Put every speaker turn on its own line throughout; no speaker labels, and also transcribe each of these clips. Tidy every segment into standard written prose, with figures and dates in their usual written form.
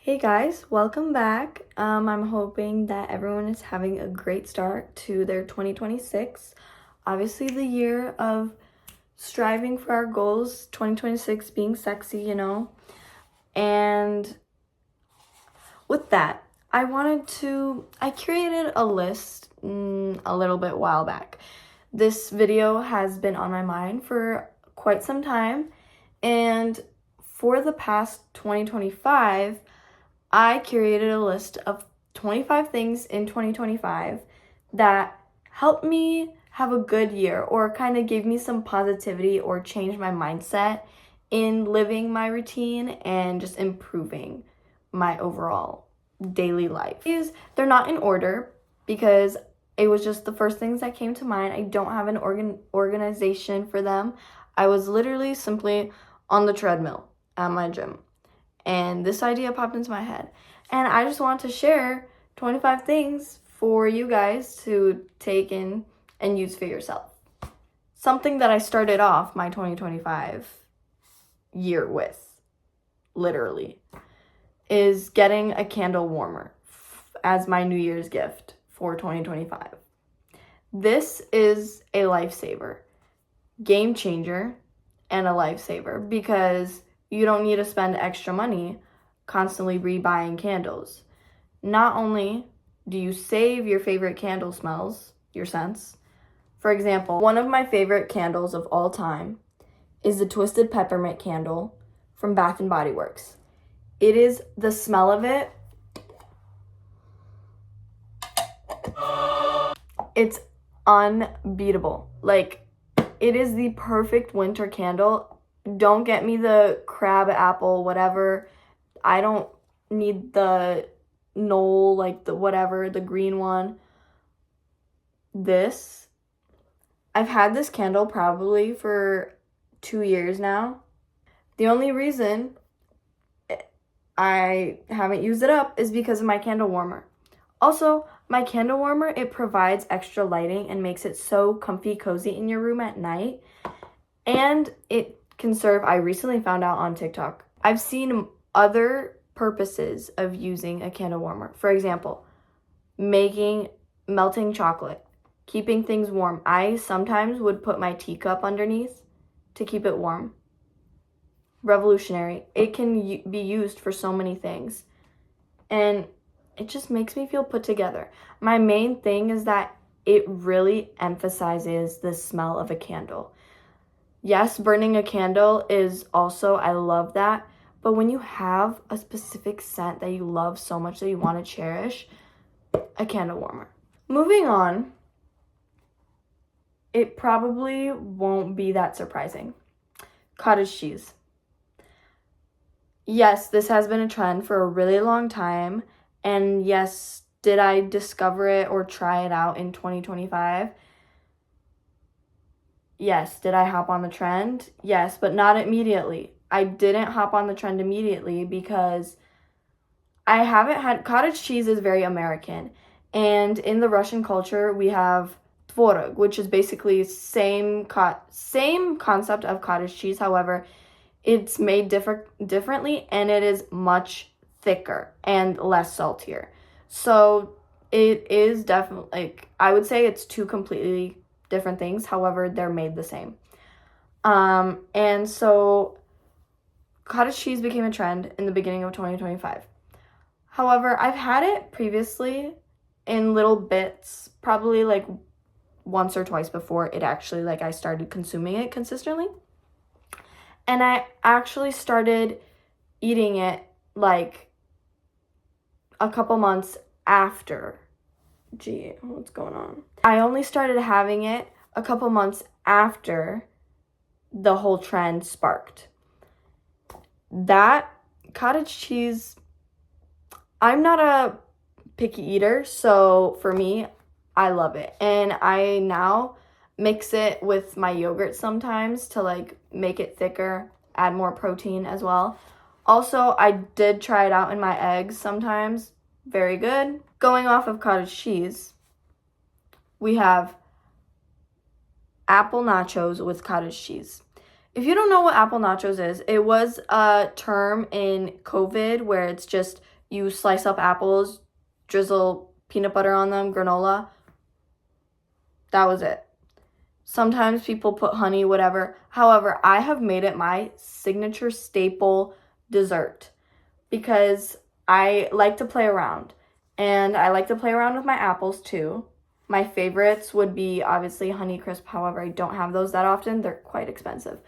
Hey guys, welcome back. I'm hoping that everyone is having a great start to their 2026. Obviously, the year of striving for our goals, 2026 being sexy, And with that, I created a list a little bit while back. This video has been on my mind for quite some time, and for the past 2025, I curated a list of 25 things in 2025 that helped me have a good year or kind of gave me some positivity or changed my mindset in living my routine and just improving my overall daily life. They're not in order because it was just the first things that came to mind. I don't have an organization for them. I was literally simply on the treadmill at my gym, and this idea popped into my head. And I just want to share 25 things for you guys to take in and use for yourself. Something that I started off my 2025 year with, literally, is getting a candle warmer as my New Year's gift for 2025. This is a lifesaver, game changer, and a lifesaver because you don't need to spend extra money constantly rebuying candles. Not only do you save your favorite candle smells, your scents. For example, one of my favorite candles of all time is the Twisted Peppermint candle from Bath and Body Works. It is the smell of it. It's unbeatable. Like, it is the perfect winter candle. Don't get me the crab apple, whatever. I don't need the Knoll, the green one. I've had this candle probably for 2 years now. The only reason I haven't used it up is because of my candle warmer. Also, my candle warmer, it provides extra lighting and makes it so comfy, cozy in your room at night. And it can serve, I recently found out on TikTok, I've seen other purposes of using a candle warmer. For example, melting chocolate, keeping things warm. I sometimes would put my teacup underneath to keep it warm. Revolutionary. It can be used for so many things. And it just makes me feel put together. My main thing is that it really emphasizes the smell of a candle. Yes, burning a candle is also, I love that. But when you have a specific scent that you love so much that you want to cherish, a candle warmer. Moving on, it probably won't be that surprising. Cottage cheese. Yes, this has been a trend for a really long time. And yes, did I discover it or try it out in 2025? Yes. Did I hop on the trend? Yes, but not immediately. I didn't hop on the trend immediately because I haven't had, cottage cheese is very American. And in the Russian culture, we have tvorog, which is basically same concept of cottage cheese. However, it's made differently and it is much thicker and less saltier. So it is definitely, I would say it's two completely different things. However, they're made the same. And so cottage cheese became a trend in the beginning of 2025. However, I've had it previously in little bits, probably once or twice before it actually, I started consuming it consistently. And I actually started eating it a couple months after. Gee, what's going on? I only started having it a couple months after the whole trend sparked. That cottage cheese, I'm not a picky eater, so for me, I love it. And I now mix it with my yogurt sometimes to make it thicker, add more protein as well. Also, I did try it out in my eggs sometimes. Very good. Going off of cottage cheese, we have apple nachos with cottage cheese. If you don't know what apple nachos is, it was a term in COVID where it's just You slice up apples, drizzle peanut butter on them, granola. That was it. Sometimes people put honey, whatever. However, I have made it my signature staple dessert because I like to play around. And I like to play around with my apples too. My favorites would be obviously Honeycrisp. However, I don't have those that often. They're quite expensive.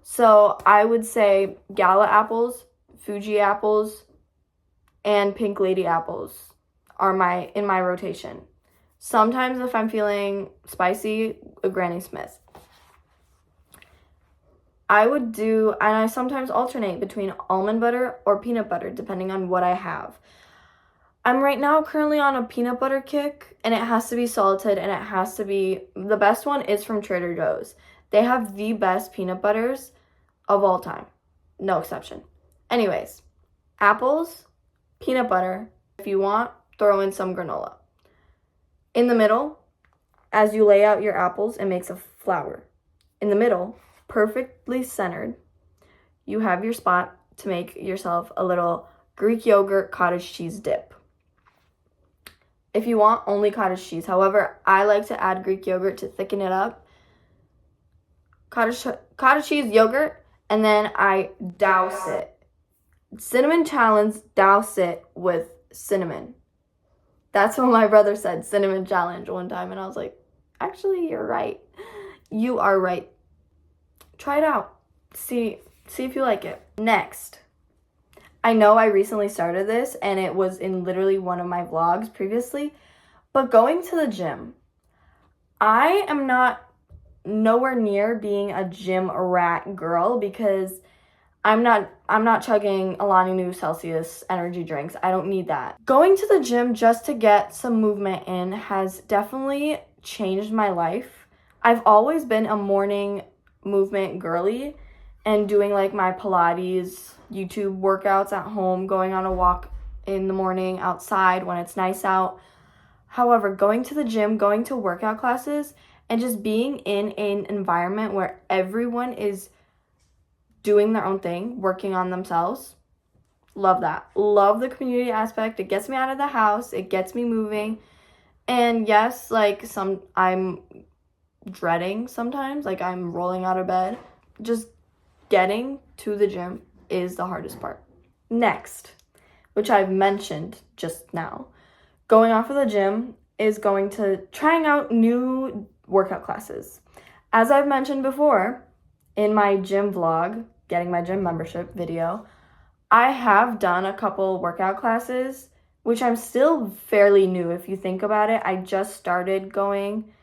So I would say Gala apples, Fuji apples, and Pink Lady apples are in my rotation. Sometimes if I'm feeling spicy, a Granny Smith. And I sometimes alternate between almond butter or peanut butter depending on what I have. I'm right now currently on a peanut butter kick, and it has to be salted, and it has to be, the best one is from Trader Joe's. They have the best peanut butters of all time. No exception. Anyways, apples, peanut butter. If you want, throw in some granola. In the middle, as you lay out your apples, it makes a flower. In the middle, perfectly centered, you have your spot to make yourself a little Greek yogurt cottage cheese dip. If you want, only cottage cheese. However, I like to add Greek yogurt to thicken it up. Cottage cheese yogurt, and then I douse it. Cinnamon challenge, douse it with cinnamon. That's what my brother said, cinnamon challenge one time, and I was like, actually, you're right. You are right. Try it out. See if you like it. Next, I know I recently started this, and it was in literally one of my vlogs previously, but going to the gym. I am not nowhere near being a gym rat girl because I'm not chugging Alani Nu Celsius energy drinks. I don't need that. Going to the gym just to get some movement in has definitely changed my life. I've always been a morning movement girly and doing like my Pilates, YouTube workouts at home, going on a walk in the morning outside when it's nice out. However, going to the gym, going to workout classes, and just being in an environment where everyone is doing their own thing, working on themselves. Love that. Love the community aspect. It gets me out of the house. It gets me moving. And yes, like I'm dreading sometimes, like I'm rolling out of bed. Just getting to the gym is the hardest part. Next, which I've mentioned just now, going off of the gym is trying out new workout classes. As I've mentioned before, in my gym vlog, getting my gym membership video, I have done a couple workout classes, which I'm still fairly new if you think about it. I just started going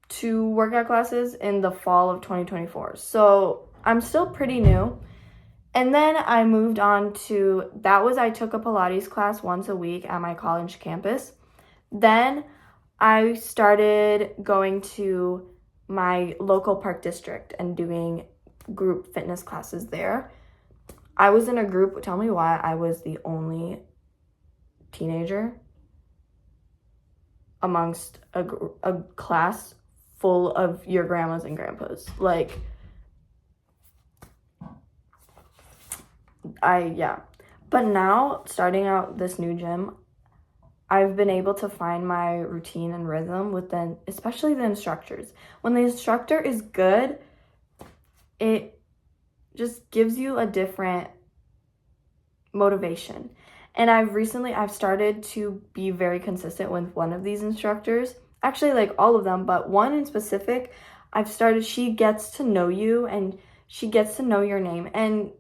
to workout classes in the fall of 2024. So I'm still pretty new. And then I moved on to, I took a Pilates class once a week at my college campus. Then I started going to my local park district and doing group fitness classes there. I was in a group, tell me why I was the only teenager amongst a class full of your grandmas and grandpas. Like, But now, starting out this new gym, I've been able to find my routine and rhythm with especially the instructors. When the instructor is good, it just gives you a different motivation. And I've started to be very consistent with one of these instructors. Actually, like all of them, but one in specific, she gets to know you and she gets to know your name. And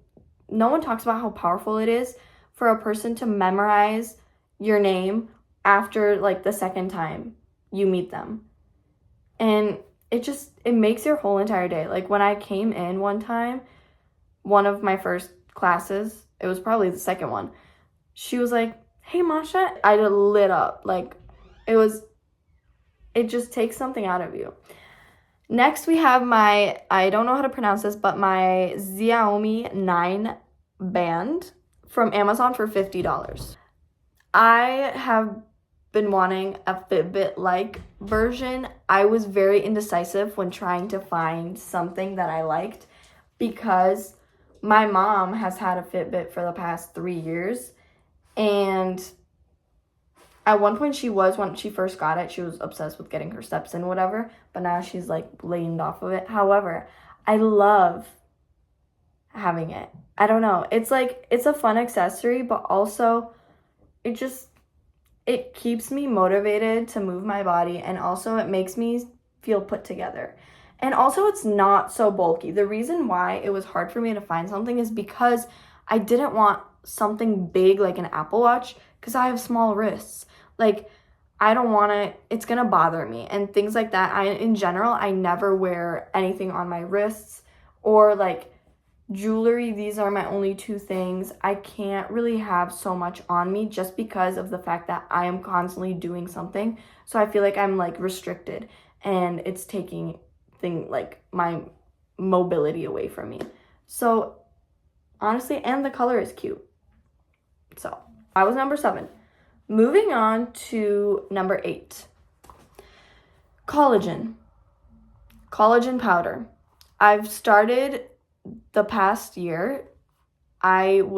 no one talks about how powerful it is for a person to memorize your name after like the second time you meet them. And it makes your whole entire day. Like when I came in one time, one of my first classes, it was probably the second one, she was like, "Hey Masha," I lit up. Like it just takes something out of you. Next we have I don't know how to pronounce this, but my Xiaomi 9 band from Amazon for $50. I have been wanting a Fitbit-like version. I was very indecisive when trying to find something that I liked because my mom has had a Fitbit for the past 3 years And at one point when she first got it, she was obsessed with getting her steps in, whatever. But now she's like blamed off of it. However, I love having it. I don't know. It's like, it's a fun accessory, but also it keeps me motivated to move my body, and also it makes me feel put together. And also it's not so bulky. The reason why it was hard for me to find something is because I didn't want something big like an Apple Watch, because I have small wrists. Like, I don't want to, it's going to bother me and things like that. In general, I never wear anything on my wrists or like jewelry. These are my only two things. I can't really have so much on me just because of the fact that I am constantly doing something. So I feel like I'm like restricted, and it's taking like my mobility away from me. So honestly, and the color is cute. So I was number 7. Moving on to number 8. Collagen powder. I've started the past year, I've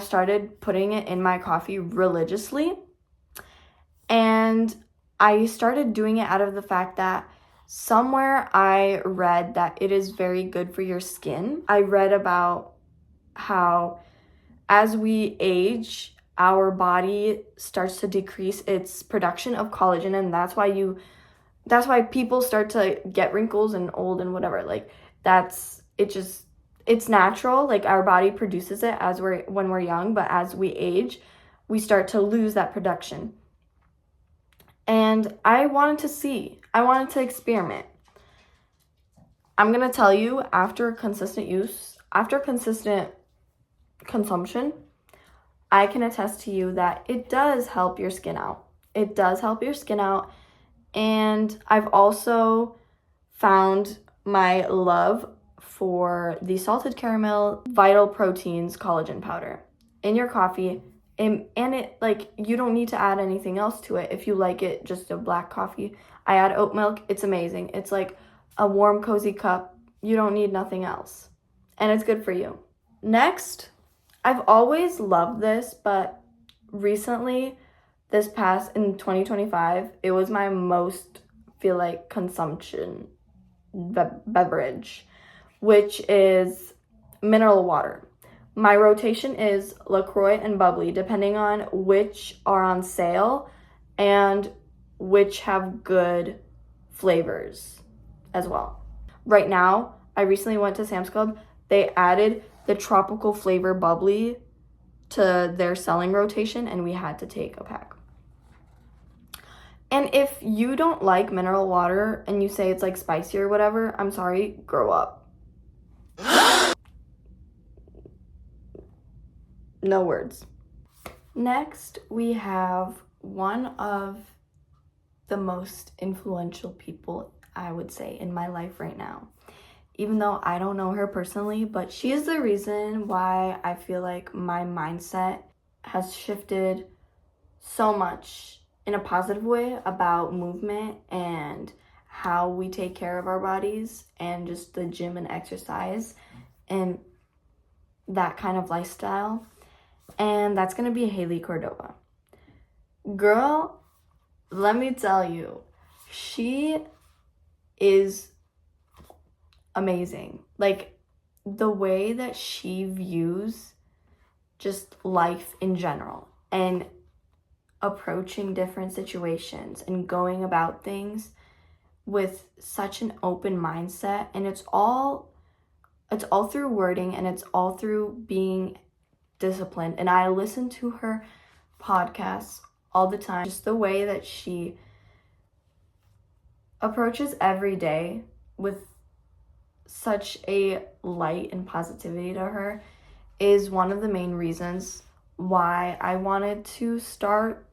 started putting it in my coffee religiously, and I started doing it out of the fact that somewhere I read that it is very good for your skin. I read about how as we age, our body starts to decrease its production of collagen, and that's why people start to get wrinkles and old and whatever. Like, it's natural. Like, our body produces it when we're young, but as we age, we start to lose that production. And I wanted to experiment. I'm going to tell you, after consistent consumption, I can attest to you that it does help your skin out. And I've also found my love for the salted caramel Vital Proteins collagen powder in your coffee. And it, like, you don't need to add anything else to it. If you like it, just a black coffee. I add oat milk. It's amazing. It's like a warm, cozy cup. You don't need nothing else. And it's good for you. Next, I've always loved this, but recently, in 2025, it was my most, feel like, consumption beverage, which is mineral water. My rotation is LaCroix and Bubbly, depending on which are on sale and which have good flavors as well. Right now, I recently went to Sam's Club. They added the tropical flavor Bubbly to their selling rotation, and we had to take a pack. And if you don't like mineral water and you say it's like spicy or whatever, I'm sorry, grow up. No words. Next, we have one of the most influential people, I would say, in my life right now. Even though I don't know her personally, but she is the reason why I feel like my mindset has shifted so much in a positive way about movement and how we take care of our bodies and just the gym and exercise and that kind of lifestyle. And that's going to be Haley Cordova. Girl, let me tell you, she is amazing. Like, the way that she views just life in general and approaching different situations and going about things with such an open mindset, and it's all through wording, and it's all through being disciplined. And I listen to her podcasts all the time. Just the way that she approaches every day with such a light and positivity to her is one of the main reasons why I wanted to start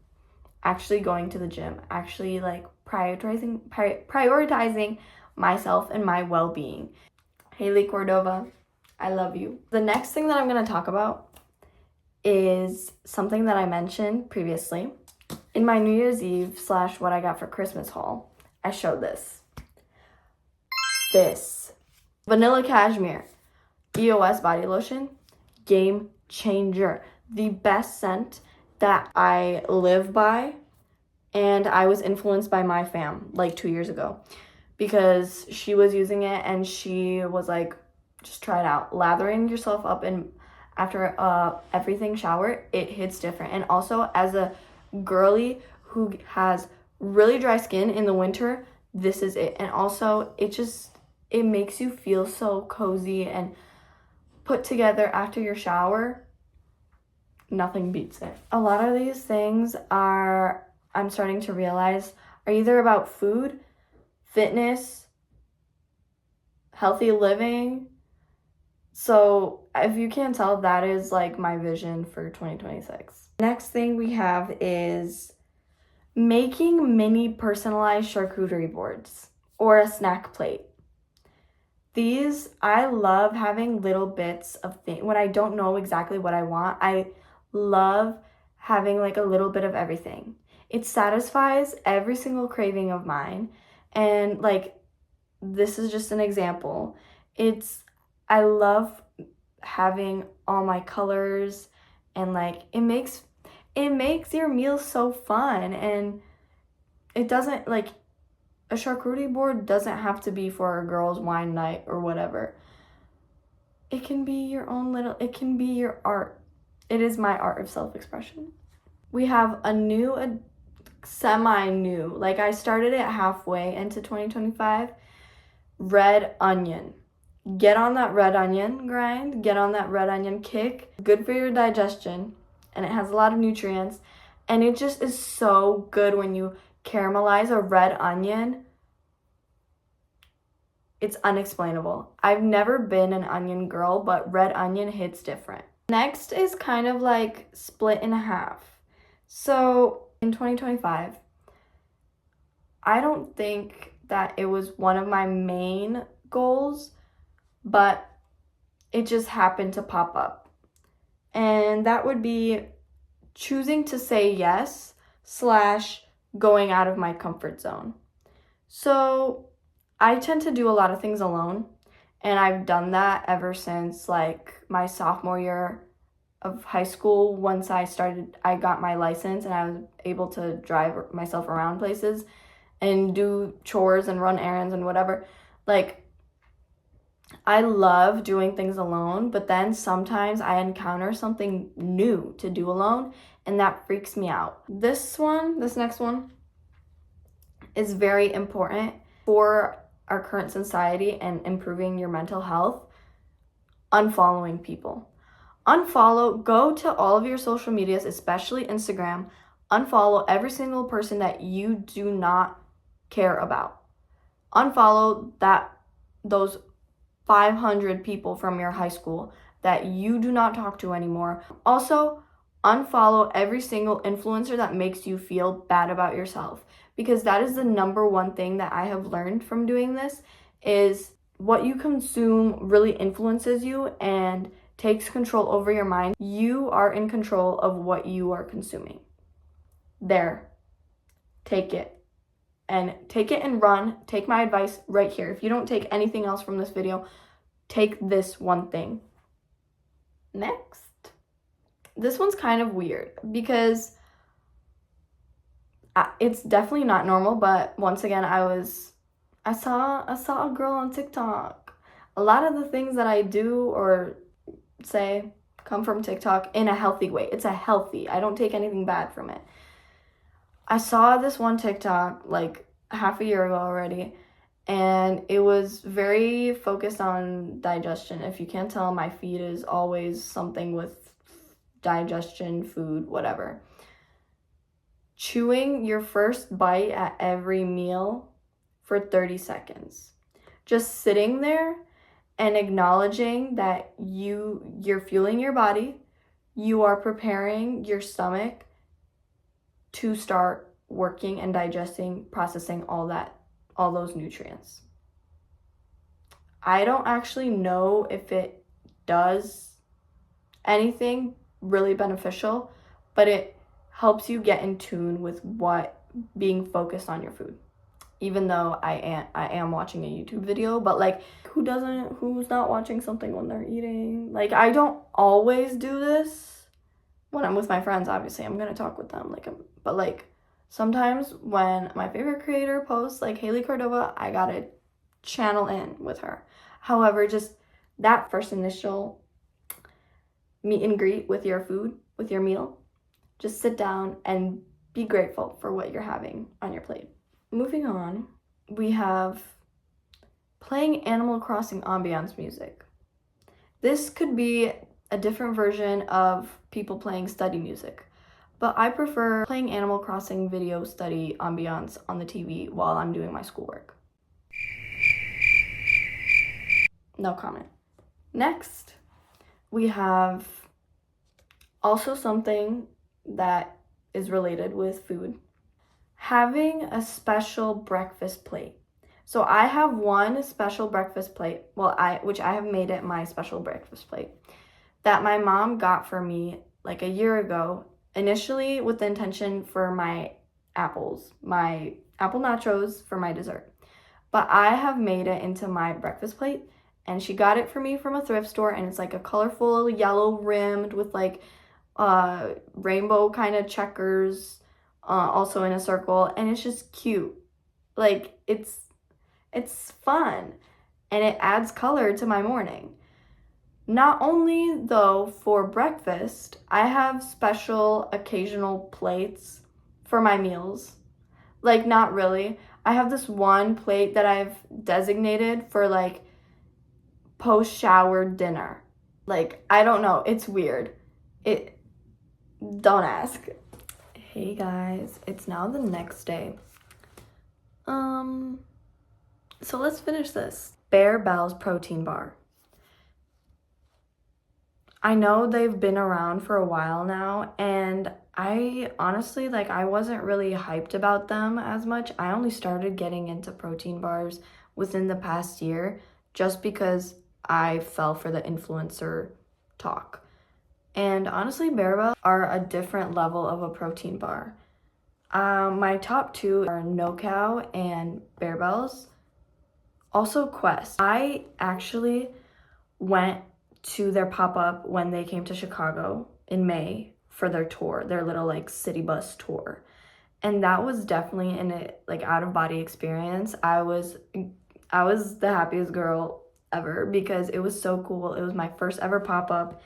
actually going to the gym, actually like prioritizing myself and my well-being. Haley Cordova, I love you. The next thing that I'm going to talk about is something that I mentioned previously. In my New Year's Eve / what I got for Christmas haul, I showed this. Vanilla Cashmere EOS body lotion, game changer. the best scent that I live by, and I was influenced by my fam like 2 years ago because she was using it and she was like, just try it out. Lathering yourself up and after everything shower, it hits different. And also as a girly who has really dry skin in the winter, this is it. And also it makes you feel so cozy and put together after your shower. Nothing beats it. A lot of these things I'm starting to realize, are either about food, fitness, healthy living. So if you can't tell, that is like my vision for 2026. Next thing we have is making mini personalized charcuterie boards or a snack plate. I love having little bits of things. When I don't know exactly what I want, I love having like a little bit of everything. It satisfies every single craving of mine. And like, this is just an example. I love having all my colors, and like it makes your meals so fun. And it doesn't, like, a charcuterie board doesn't have to be for a girls' wine night or whatever. It can be your own it can be your art. It is my art of self-expression. We have a semi-new, like I started it halfway into 2025, red onion. Get on that red onion grind, get on that red onion kick. Good for your digestion, and it has a lot of nutrients, and it just is so good when you caramelize a red onion. It's unexplainable. I've never been an onion girl, but red onion hits different. Next is kind of like split in half. So in 2025, I don't think that it was one of my main goals, but it just happened to pop up. And that would be choosing to say yes / going out of my comfort zone. So I tend to do a lot of things alone, and I've done that ever since like my sophomore year of high school. Once I got my license and I was able to drive myself around places and do chores and run errands and whatever. Like, I love doing things alone, but then sometimes I encounter something new to do alone, and that freaks me out. This next one is very important for our current society and improving your mental health. Unfollowing people. Go to all of your social medias, especially Instagram. Unfollow every single person that you do not care about. Unfollow those 500 people from your high school that you do not talk to anymore. Also, unfollow every single influencer that makes you feel bad about yourself, because that is the number one thing that I have learned from doing this, is what you consume really influences you and takes control over your mind. You are in control of what you are consuming. There. Take it and run. Take my advice right here. If you don't take anything else from this video, take this one thing. Next. This one's kind of weird because it's definitely not normal, but once again, I saw a girl on TikTok. A lot of the things that I do or say come from TikTok in a healthy way. I don't take anything bad from it. I saw this one TikTok like half a year ago already, and it was very focused on digestion. If you can't tell, my feed is always something with digestion, food, whatever. Chewing your first bite at every meal for 30 seconds. Just sitting there and acknowledging that you're fueling your body, you are preparing your stomach to start working and digesting, processing all those nutrients. I don't actually know if it does anything really beneficial, but it helps you get in tune with what being focused on your food. Even though I am watching a YouTube video, but like, who's not watching something when they're eating? Like, I don't always do this, when I'm with my friends, obviously, I'm gonna talk with them. But like, sometimes when my favorite creator posts, like Haley Cordova, I gotta channel in with her. However, just that first initial meet and greet with your food, with your meal, just sit down and be grateful for what you're having on your plate. Moving on, we have playing Animal Crossing ambiance music. This could be a different version of people playing study music, but I prefer playing Animal Crossing video study ambiance on the TV while I'm doing my schoolwork. No comment. Next, we have also something that is related with food. Having a special breakfast plate. So I have one special breakfast plate, which I have made it my special breakfast plate, that my mom got for me like a year ago, initially with the intention for my apple nachos for my dessert. But I have made it into my breakfast plate, and she got it for me from a thrift store, and it's like a colorful yellow rimmed with like rainbow kind of checkers, also in a circle, and it's just cute. Like, it's fun, and it adds color to my morning. Not only though for breakfast, I have special occasional plates for my meals. Like, not really. I have this one plate that I've designated for like post-shower dinner. Like, I don't know, it's weird. Don't ask. Hey guys, it's now the next day. So let's finish this. Bear Bell's protein bar. I know they've been around for a while now, and I honestly, like, I wasn't really hyped about them as much. I only started getting into protein bars within the past year just because I fell for the influencer talk. And honestly, Bear Bells are a different level of a protein bar. My top two are No Cow and Bear Bells. Also Quest. I actually went to their pop-up when they came to Chicago in May for their tour, their little like city bus tour. And that was definitely an like out-of-body experience. I was the happiest girl ever because it was so cool. It was my first ever pop-up,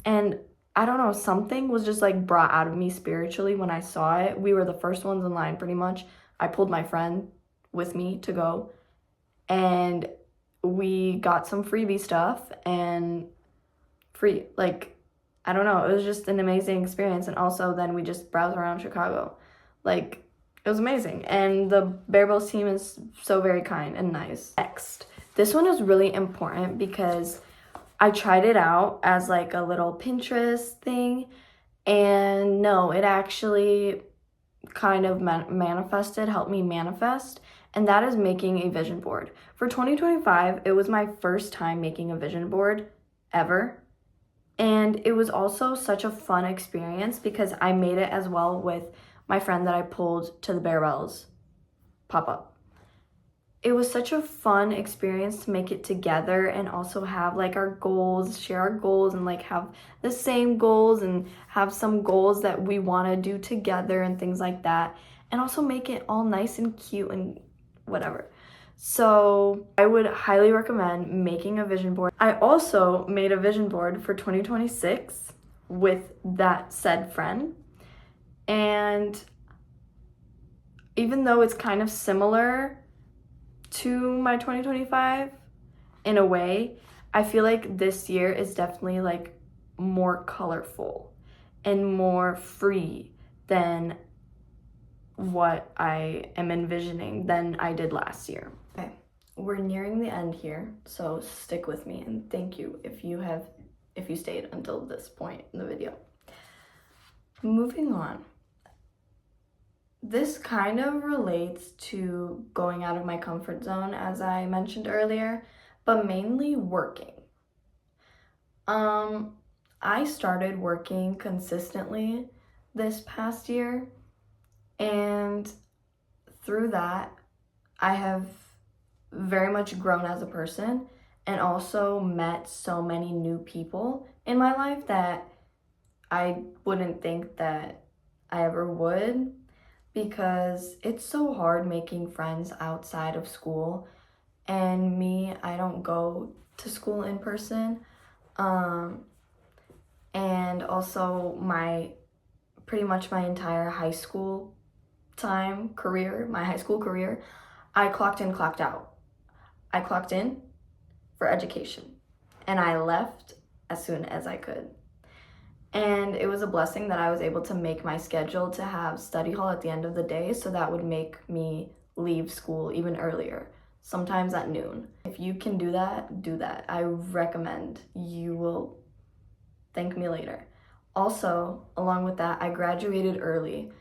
and I don't know, something was just like brought out of me spiritually when I saw it. We were the first ones in line pretty much. I pulled my friend with me to go, and we got some freebie stuff and free, like, I don't know, it was just an amazing experience. And also then we just browsed around Chicago. Like, it was amazing. And the Bear Bells team is so very kind and nice. Next, this one is really important because I tried it out as like a little Pinterest thing, and no, it actually kind of helped me manifest, and that is making a vision board. For 2025, it was my first time making a vision board ever, and it was also such a fun experience because I made it as well with my friend that I pulled to the Bear Bells pop-up. It was such a fun experience to make it together and also have like our goals, share our goals, and like have the same goals and have some goals that we want to do together and things like that, and also make it all nice and cute and whatever. So I would highly recommend making a vision board. I also made a vision board for 2026 with that said friend, and even though it's kind of similar to my 2025 in a way, I feel like this year is definitely like more colorful and more free than what I am envisioning than I did last year. Okay, we're nearing the end here, so stick with me, and thank you if you stayed until this point in the video. Moving on. This kind of relates to going out of my comfort zone, as I mentioned earlier, but mainly working. I started working consistently this past year, and through that, I have very much grown as a person and also met so many new people in my life that I wouldn't think that I ever would, because it's so hard making friends outside of school. And me, I don't go to school in person. And also pretty much my entire high school my high school career, I clocked in, clocked out. I clocked in for education and I left as soon as I could. And it was a blessing that I was able to make my schedule to have study hall at the end of the day, so that would make me leave school even earlier, sometimes at noon. If you can do that, do that. I recommend. You will thank me later. Also, along with that, I graduated early.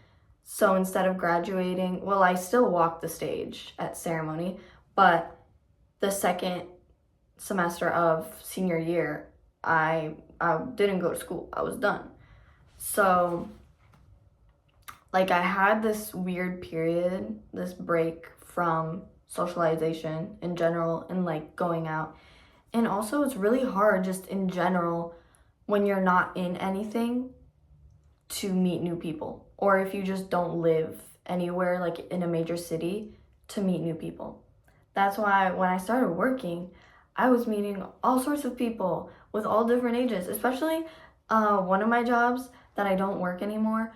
So instead of graduating, well, I still walked the stage at ceremony, but the second semester of senior year, I didn't go to school. I was done. So, like, I had this weird period, this break from socialization in general and, like, going out. And also, it's really hard just in general when you're not in anything to meet new people. Or if you just don't live anywhere, like in a major city, to meet new people. That's why when I started working, I was meeting all sorts of people with all different ages, especially one of my jobs that I don't work anymore.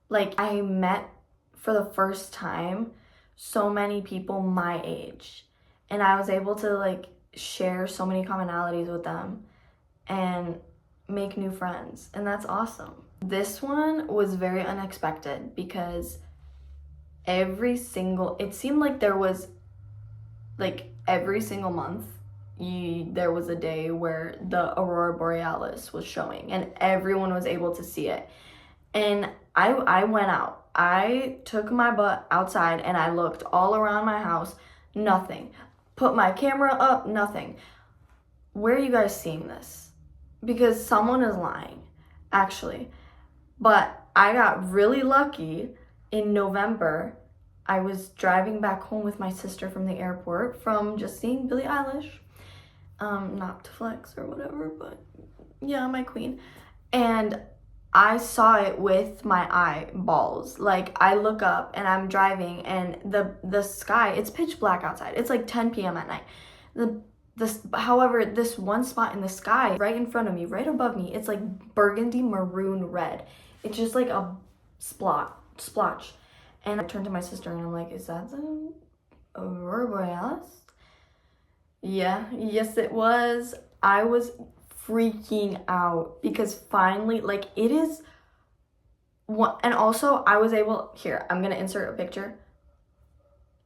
Like, I met for the first time so many people my age, and I was able to like share so many commonalities with them and make new friends, and that's awesome. This one was very unexpected because it seemed like there was like every single month there was a day where the aurora borealis was showing and everyone was able to see it. And I went out. I took my butt outside and I looked all around my house. Nothing. Put my camera up. Nothing. Where are you guys seeing this? Because someone is lying, actually. But I got really lucky. In November, I was driving back home with my sister from the airport from just seeing Billie Eilish. Not to flex or whatever, but yeah, my queen. And I saw it with my eyeballs. Like, I look up and I'm driving and the sky, it's pitch black outside. It's like 10 p.m. at night. However, this one spot in the sky right in front of me, right above me, it's like burgundy maroon red. It's just like a splotch. And I turned to my sister and I'm like, is that the aurora borealis? Yeah, yes it was. I was freaking out because finally, like, it is one. And also I was able, here, I'm gonna insert a picture.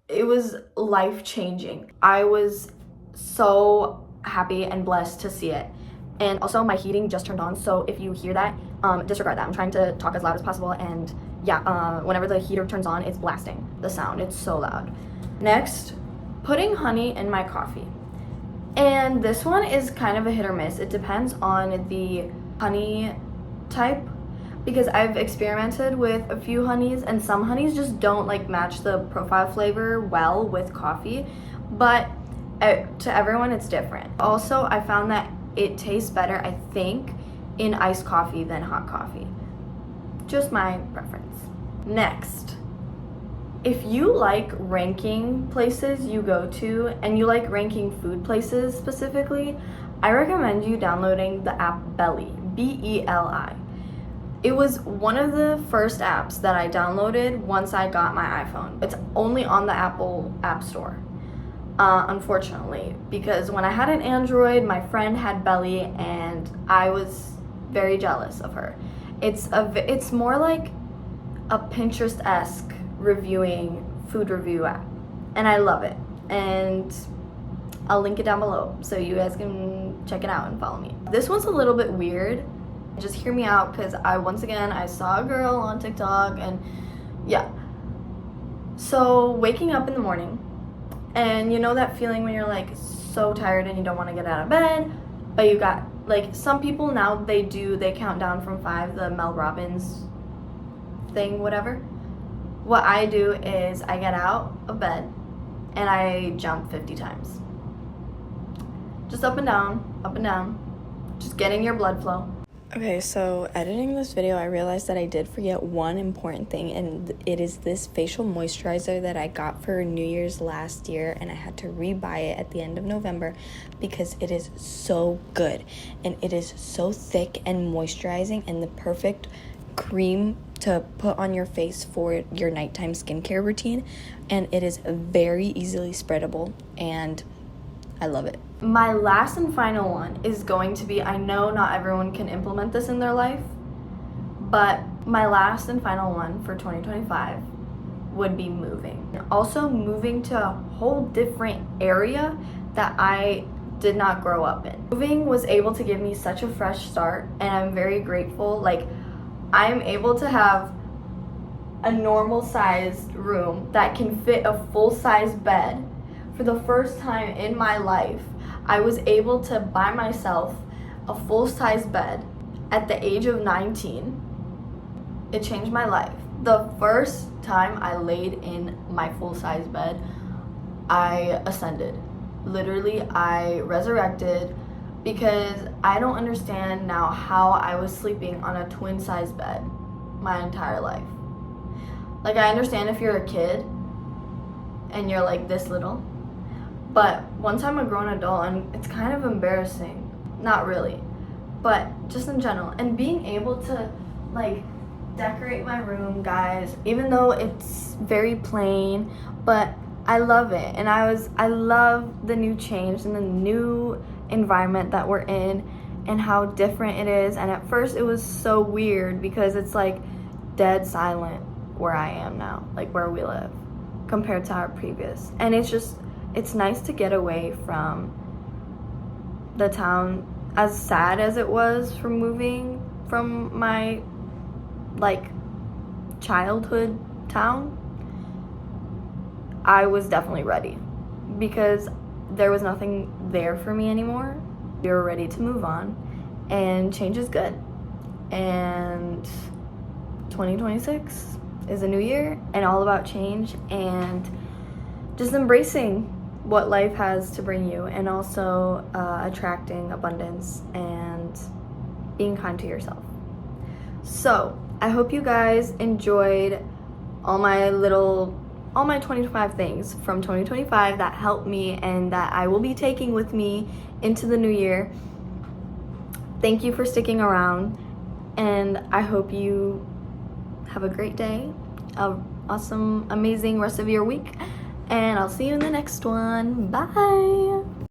It was life-changing. I was so happy and blessed to see it. And also my heating just turned on, so if you hear that, disregard that. I'm trying to talk as loud as possible, and yeah, whenever the heater turns on, it's blasting the sound. It's so loud. Next, putting honey in my coffee. And this one is kind of a hit or miss. It depends on the honey type, because I've experimented with a few honeys and some honeys just don't like match the profile flavor well with coffee, but to everyone it's different. Also, I found that it tastes better, I think, in iced coffee than hot coffee. Just my preference. Next, if you like ranking places you go to and you like ranking food places specifically, I recommend you downloading the app Belly, B-E-L-I. It was one of the first apps that I downloaded once I got my iPhone. It's only on the Apple App Store, unfortunately, because when I had an Android, my friend had Belly and I was very jealous of her. It's more like a Pinterest-esque food review app, and I love it, and I'll link it down below so you guys can check it out and follow me. This one's a little bit weird. Just hear me out, because I saw a girl on TikTok, and yeah. So waking up in the morning, and you know that feeling when you're like so tired and you don't want to get out of bed, but you got, like, some people now they count down from 5, the Mel Robbins thing, whatever. What I do is I get out of bed and I jump 50 times. Just up and down, just getting your blood flow. Okay, so editing this video, I realized that I did forget one important thing, and it is this facial moisturizer that I got for New Year's last year, and I had to rebuy it at the end of November because it is so good, and it is so thick and moisturizing and the perfect cream to put on your face for your nighttime skincare routine, and it is very easily spreadable, and I love it. My last and final one is going to be, I know not everyone can implement this in their life, but my last and final one for 2025 would be moving. Also moving to a whole different area that I did not grow up in. Moving was able to give me such a fresh start, and I'm very grateful. Like, I'm able to have a normal sized room that can fit a full size bed. For the first time in my life, I was able to buy myself a full-size bed at the age of 19. It changed my life. The first time I laid in my full-size bed, I ascended. Literally, I resurrected, because I don't understand now how I was sleeping on a twin-size bed my entire life. Like, I understand if you're a kid and you're like this little, but once I'm a grown adult, and it's kind of embarrassing. Not really, but just in general. And being able to, like, decorate my room, guys, even though it's very plain, but I love it. And I love the new change and the new environment that we're in and how different it is. And at first it was so weird because it's like dead silent where I am now, like where we live, compared to our previous. And it's nice to get away from the town, as sad as it was from moving from my, like, childhood town. I was definitely ready because there was nothing there for me anymore. We were ready to move on, and change is good. And 2026 is a new year and all about change and just embracing what life has to bring you, and also attracting abundance and being kind to yourself. So I hope you guys enjoyed all my 25 things from 2025 that helped me and that I will be taking with me into the new year. Thank you for sticking around, and I hope you have a great day, an awesome, amazing rest of your week. And I'll see you in the next one. Bye.